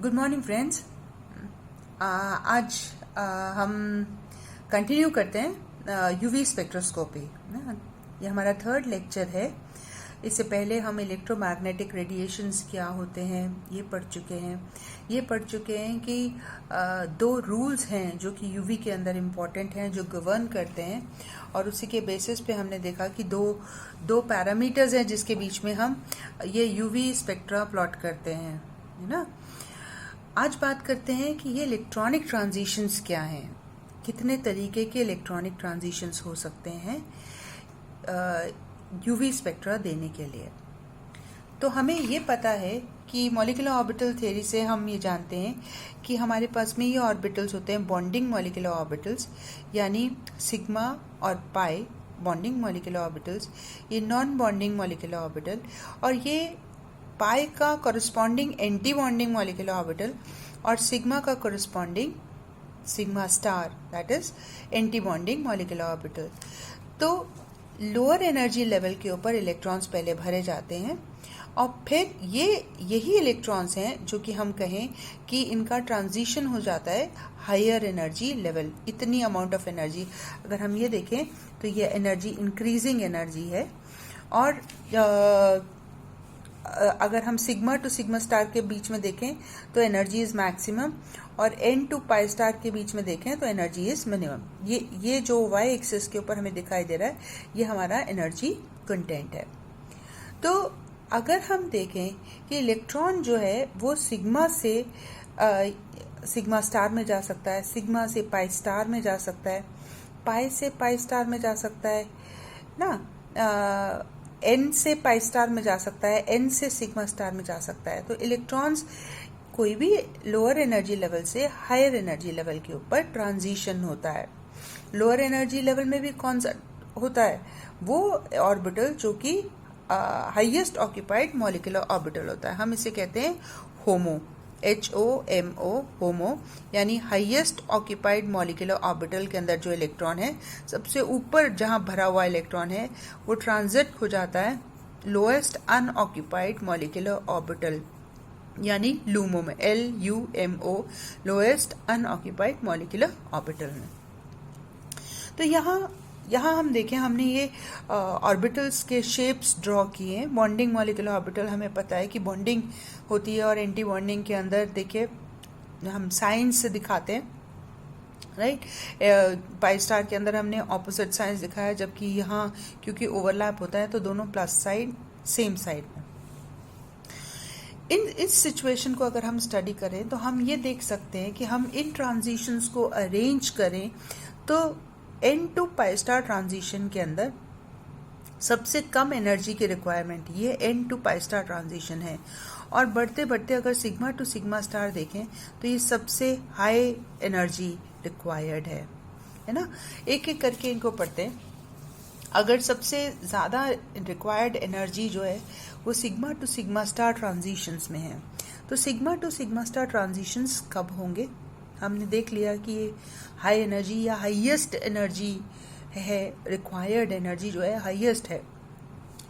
Good morning friends. आज हम continue करते हैं यूवी स्पेक्ट्रोस्कोपी। ये हमारा थर्ड लेक्चर है। इससे पहले हम इलेक्ट्रोमैग्नेटिक रेडिएशंस क्या होते हैं ये पढ़ चुके हैं कि दो रूल्स हैं जो कि यूवी के अंदर इम्पॉर्टेंट हैं, जो गवर्न करते हैं, और उसी के बेसिस पे हमने देखा कि दो पैरामीटर्स हैं जिसके बीच में हम ये यूवी स्पेक्ट्रा प्लॉट करते हैं, है ना। आज बात करते हैं कि ये इलेक्ट्रॉनिक ट्रांजिशंस क्या हैं, कितने तरीके के इलेक्ट्रॉनिक ट्रांजिशंस हो सकते हैं यूवी स्पेक्ट्रा देने के लिए। तो हमें ये पता है कि मॉलिक्यूलर ऑर्बिटल थ्योरी से हम ये जानते हैं कि हमारे पास में ये ऑर्बिटल्स होते हैं बॉन्डिंग मॉलिक्यूलर ऑर्बिटल्स, यानी सिग्मा और पाई बॉन्डिंग मॉलिक्यूलर ऑर्बिटल्स, ये नॉन बॉन्डिंग मॉलिक्यूलर ऑर्बिटल, और ये पाई का corresponding anti bonding molecular orbital और सिग्मा का corresponding sigma star, that is anti bonding molecular orbital. तो लोअर एनर्जी लेवल के ऊपर इलेक्ट्रॉन्स पहले भरे जाते हैं और फिर यही इलेक्ट्रॉन्स हैं जो कि हम कहें कि इनका ट्रांजिशन हो जाता है हायर एनर्जी लेवल। इतनी अमाउंट ऑफ एनर्जी, अगर हम ये देखें तो ये एनर्जी इंक्रीजिंग एनर्जी है, और अगर हम सिग्मा टू सिग्मा स्टार के बीच में देखें तो एनर्जी इज मैक्सिमम, और एन टू पाई स्टार के बीच में देखें तो एनर्जी इज मिनिमम। ये जो वाई एक्सिस के ऊपर हमें दिखाई दे रहा है, ये हमारा एनर्जी कंटेंट है। तो अगर हम देखें कि इलेक्ट्रॉन जो है वो सिग्मा से सिग्मा स्टार में जा सकता है, सिग्मा से पाई स्टार में जा सकता है, पाई से पाई स्टार में जा सकता है ना, एन से पाई स्टार में जा सकता है, एन से सिग्मा स्टार में जा सकता है। तो इलेक्ट्रॉन्स कोई भी लोअर एनर्जी लेवल से हायर एनर्जी लेवल के ऊपर ट्रांजिशन होता है। लोअर एनर्जी लेवल में भी कौन सा होता है? वो ऑर्बिटल जो कि हाईएस्ट ऑक्यूपाइड मॉलिक्यूलर ऑर्बिटल होता है। हम इसे कहते हैं होमो, HOMO, होमो, यानी हाईएस्ट ऑक्यूपाइड मॉलिक्यूलर ऑर्बिटल के अंदर जो इलेक्ट्रॉन है, सबसे ऊपर जहां भरा हुआ इलेक्ट्रॉन है, वो ट्रांजिट हो जाता है लोएस्ट अनऑक्यूपाइड मॉलिक्यूलर ऑर्बिटल, यानी लूमो में, LUMO, lowest unoccupied molecular orbital में। तो यहाँ हम देखें, हमने ये ऑर्बिटल्स के शेप्स ड्रॉ किए हैं। बॉन्डिंग मॉलिक्यूलर ऑर्बिटल हमें पता है कि बॉन्डिंग होती है, और एंटी बॉन्डिंग के अंदर देखिए हम साइंस से दिखाते हैं, राइट। पाई स्टार के अंदर हमने ऑपोजिट साइंस दिखाया, जबकि यहाँ क्योंकि ओवरलैप होता है तो दोनों प्लस साइड सेम साइड में। इस सिचुएशन को अगर हम स्टडी करें तो हम ये देख सकते हैं कि हम इन ट्रांजिशंस को अरेंज करें तो n to pi star transition के अंदर सबसे कम एनर्जी की रिक्वायरमेंट ये n to pi star transition है, और बढ़ते बढ़ते अगर सिग्मा टू सिग्मा स्टार देखें तो ये सबसे हाई एनर्जी रिक्वायर्ड है ना। एक एक करके इनको पढ़ते हैं। अगर सबसे ज़्यादा रिक्वायर्ड एनर्जी जो है वो sigma to sigma star transitions में है, तो sigma to sigma star transitions कब होंगे? हमने देख लिया कि ये हाई एनर्जी या हाईएस्ट एनर्जी है, रिक्वायर्ड एनर्जी जो है हाईएस्ट है,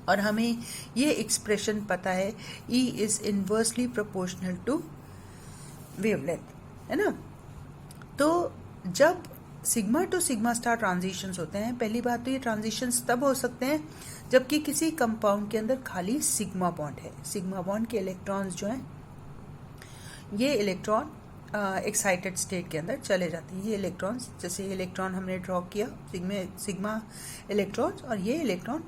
और हमें ये एक्सप्रेशन पता है, E is inversely proportional to wavelength, है ना। तो जब sigma to sigma star transitions होते हैं, पहली बात तो ये ट्रांजिशंस तब हो सकते हैं जबकि किसी कंपाउंड के अंदर खाली सिग्मा बॉन्ड है। सिग्मा बॉन्ड के इलेक्ट्रॉन्स जो हैं, ये इलेक्ट्रॉन एक्साइटेड स्टेट के अंदर चले जाते हैं। ये इलेक्ट्रॉन्स, जैसे ये इलेक्ट्रॉन हमने ड्रॉ किया, सिग्मा इलेक्ट्रॉन्स, और ये इलेक्ट्रॉन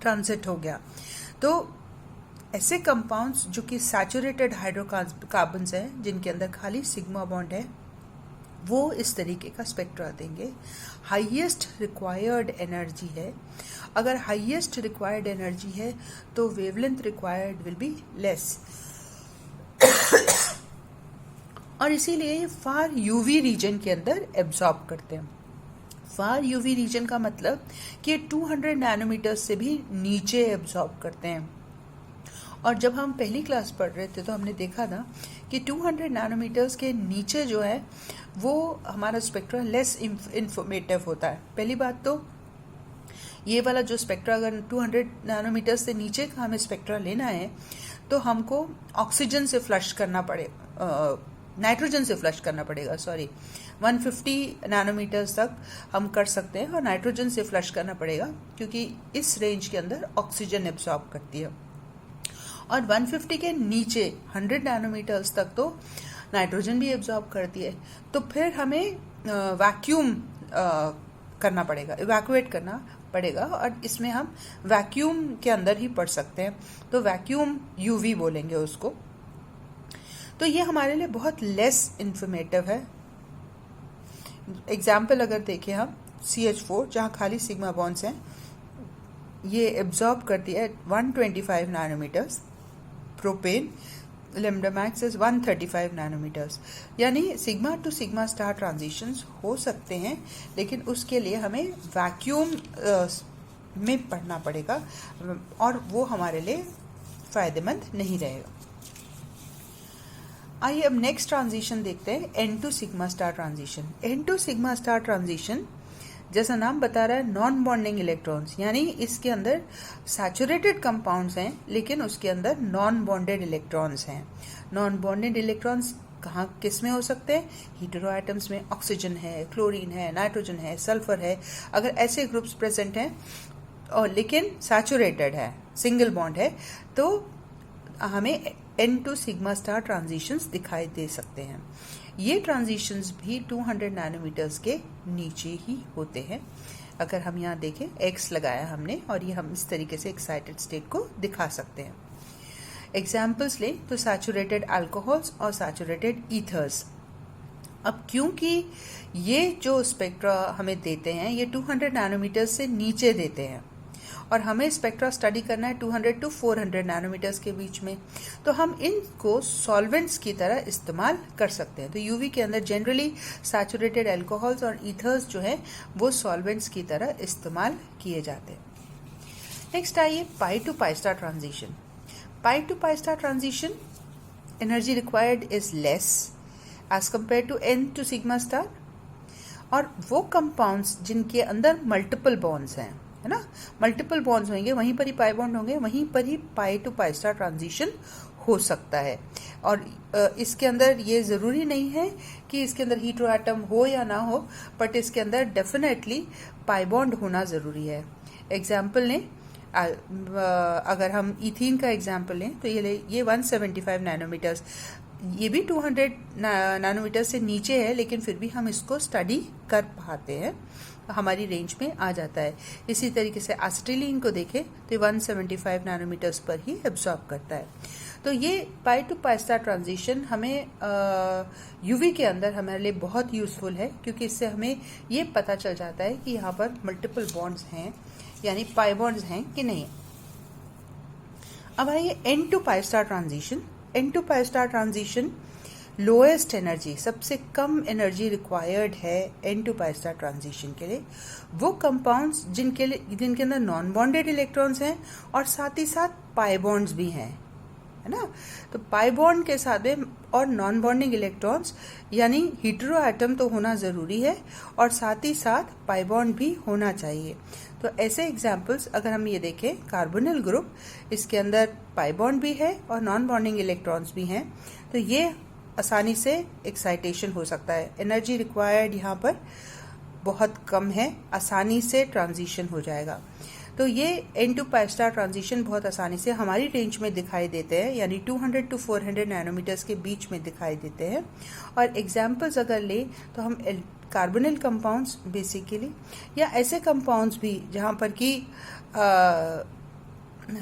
ट्रांजिट हो गया। तो ऐसे कंपाउंड्स जो कि सैचुरेटेड हाइड्रोकार्बन्स हैं, जिनके अंदर खाली सिग्मा बॉन्ड है, वो इस तरीके का स्पेक्ट्रा देंगे। हाईएस्ट रिक्वायर्ड एनर्जी है, अगर हाईएस्ट रिक्वायर्ड एनर्जी है तो wavelength required will be less, और इसीलिए ये फार यूवी रीजन के अंदर एब्जॉर्ब करते हैं। फार यूवी रीजन का मतलब कि 200 नैनोमीटर से भी नीचे एब्जॉर्ब करते हैं। और जब हम पहली क्लास पढ़ रहे थे तो हमने देखा था कि 200 नैनोमीटर्स के नीचे जो है वो हमारा स्पेक्ट्रा लेस इंफॉर्मेटिव होता है। पहली बात तो ये वाला जो स्पेक्ट्रा, अगर 200 नैनोमीटर से नीचे का हमें स्पेक्ट्रा लेना है तो हमको ऑक्सीजन से फ्लश करना नाइट्रोजन से फ्लश करना पड़ेगा, 150 नैनोमीटर्स तक हम कर सकते हैं, और नाइट्रोजन से फ्लश करना पड़ेगा क्योंकि इस रेंज के अंदर ऑक्सीजन एब्जॉर्ब करती है। और 150 के नीचे 100 नैनोमीटर्स तक तो नाइट्रोजन भी एब्जॉर्ब करती है। तो फिर हमें वैक्यूम करना पड़ेगा, इवैक्यूएट करना पड़ेगा, और इसमें हम वैक्यूम के अंदर ही पढ़ सकते हैं। तो वैक्यूम यूवी बोलेंगे उसको। तो ये हमारे लिए बहुत लेस इंफॉर्मेटिव है। एग्जाम्पल अगर देखें हम, CH4 जहाँ खाली सिग्मा बॉन्ड्स हैं, ये एब्जॉर्ब करती है 125 nanometers. Propane lambda max is 135 nanometers. यानी sigma to sigma star transitions हो सकते हैं, लेकिन उसके लिए हमें वैक्यूम में पढ़ना पड़ेगा, और वो हमारे लिए फ़ायदेमंद नहीं रहेगा। आइए अब नेक्स्ट ट्रांजिशन देखते हैं, N2 sigma star transition. N2 sigma star transition जैसा नाम बता रहा है, नॉन बॉन्डिंग इलेक्ट्रॉन्स, यानी इसके अंदर सैचुरेटेड कंपाउंड्स हैं लेकिन उसके अंदर नॉन बॉन्डेड इलेक्ट्रॉन्स हैं। नॉन बॉन्डेड इलेक्ट्रॉन्स कहाँ किस में हो सकते हैं? हीटेरो एटम्स में। ऑक्सीजन है, क्लोरीन है, नाइट्रोजन है, सल्फर है। अगर ऐसे ग्रुप्स प्रेजेंट हैं और लेकिन सैचुरेटेड है, सिंगल बॉन्ड है, तो हमें N2 सिग्मा स्टार ट्रांजिशंस दिखाई दे सकते हैं। ये ट्रांजिशंस भी 200 नैनोमीटर्स के नीचे ही होते हैं। अगर हम यहाँ देखें, X लगाया हमने, और ये हम इस तरीके से एक्साइटेड स्टेट को दिखा सकते हैं। एग्जाम्पल्स लें तो सैचुरेटेड अल्कोहल्स और सैचुरेटेड ईथर्स। अब क्योंकि ये जो स्पेक्ट्रा हमें देते हैं ये 200 नैनोमीटर्स से नीचे देते हैं, और हमें स्पेक्ट्रा स्टडी करना है 200 to 400 नैनोमीटर्स के बीच में, तो हम इनको सॉल्वेंट्स की तरह इस्तेमाल कर सकते हैं। तो यूवी के अंदर जनरली सैचुरेटेड अल्कोहल्स और ईथर्स जो है वो सॉल्वेंट्स की तरह इस्तेमाल किए जाते हैं। नेक्स्ट आइए pi to pi star transition. Pi to pi star transition, energy required is less as compare to N to sigma star, और वो कंपाउंड्स जिनके अंदर मल्टीपल बॉन्ड्स हैं, है ना, मल्टीपल बॉन्ड्स होंगे, वहीं पर ही पाई बॉन्ड होंगे, वहीं पर ही पाई टू पाई स्टार ट्रांजिशन हो सकता है। और इसके अंदर ये ज़रूरी नहीं है कि इसके अंदर हीटेरो एटम हो या ना हो, बट इसके अंदर डेफिनेटली पाई बॉन्ड होना ज़रूरी है। एग्जाम्पल लें, अगर हम इथीन का एग्जाम्पल लें तो ये 175 नैनोमीटर्स, ये भी 200 नैनोमीटर से नीचे है, लेकिन फिर भी हम इसको स्टडी कर पाते हैं, हमारी रेंज में आ जाता है। इसी तरीके से एसिटिलीन को देखें तो 175 नैनोमीटर्स पर ही एब्जॉर्ब करता है। तो ये पाई टू पाई स्टार ट्रांजिशन हमें यूवी के अंदर हमारे लिए बहुत यूजफुल है, क्योंकि इससे हमें ये पता चल जाता है कि यहाँ पर मल्टीपल बॉन्ड्स हैं, यानी पाई बॉन्ड्स हैं कि नहीं। अब आइए N to pi star transition. N to pi star transition lowest energy, सबसे कम एनर्जी रिक्वायर्ड है N to pi star transition के लिए। वो कंपाउंड्स जिनके अंदर नॉन बॉन्डेड इलेक्ट्रॉन्स हैं और साथ ही साथ पाई बॉन्ड्स भी हैं, है ना। तो पाई बॉन्ड के साथ में और नॉन बॉन्डिंग इलेक्ट्रॉन्स, यानी हीटेरो एटम तो होना ज़रूरी है और साथ ही साथ पाई बॉन्ड भी होना चाहिए। तो ऐसे एग्जाम्पल्स अगर हम ये देखें, कार्बोनिल ग्रुप, इसके अंदर पाई बॉन्ड भी है और नॉन बॉन्डिंग इलेक्ट्रॉन्स भी हैं, तो ये आसानी से एक्साइटेशन हो सकता है। एनर्जी रिक्वायर्ड यहाँ पर बहुत कम है, आसानी से ट्रांजिशन हो जाएगा। तो ये N to pi star transition बहुत आसानी से हमारी रेंज में दिखाई देते हैं, यानी 200 to 400 नैनोमीटर्स के बीच में दिखाई देते हैं। और एग्जाम्पल्स अगर लें तो हम कार्बोनिल कंपाउंड्स बेसिकली, या ऐसे कंपाउंड्स भी जहाँ पर कि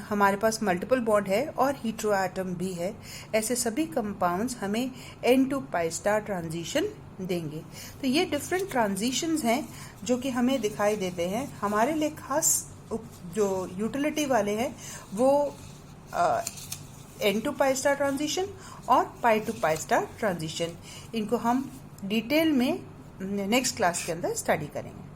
हमारे पास मल्टीपल बॉन्ड है और हीटेरो एटम भी है, ऐसे सभी कंपाउंड्स हमें N to pi star transition देंगे। तो ये डिफरेंट ट्रांजिशंस हैं जो कि हमें दिखाई देते हैं। हमारे लिए खास जो यूटिलिटी वाले हैं वो N to pi star transition और pi to pi star transition, इनको हम डिटेल में नेक्स्ट क्लास के अंदर स्टडी करेंगे।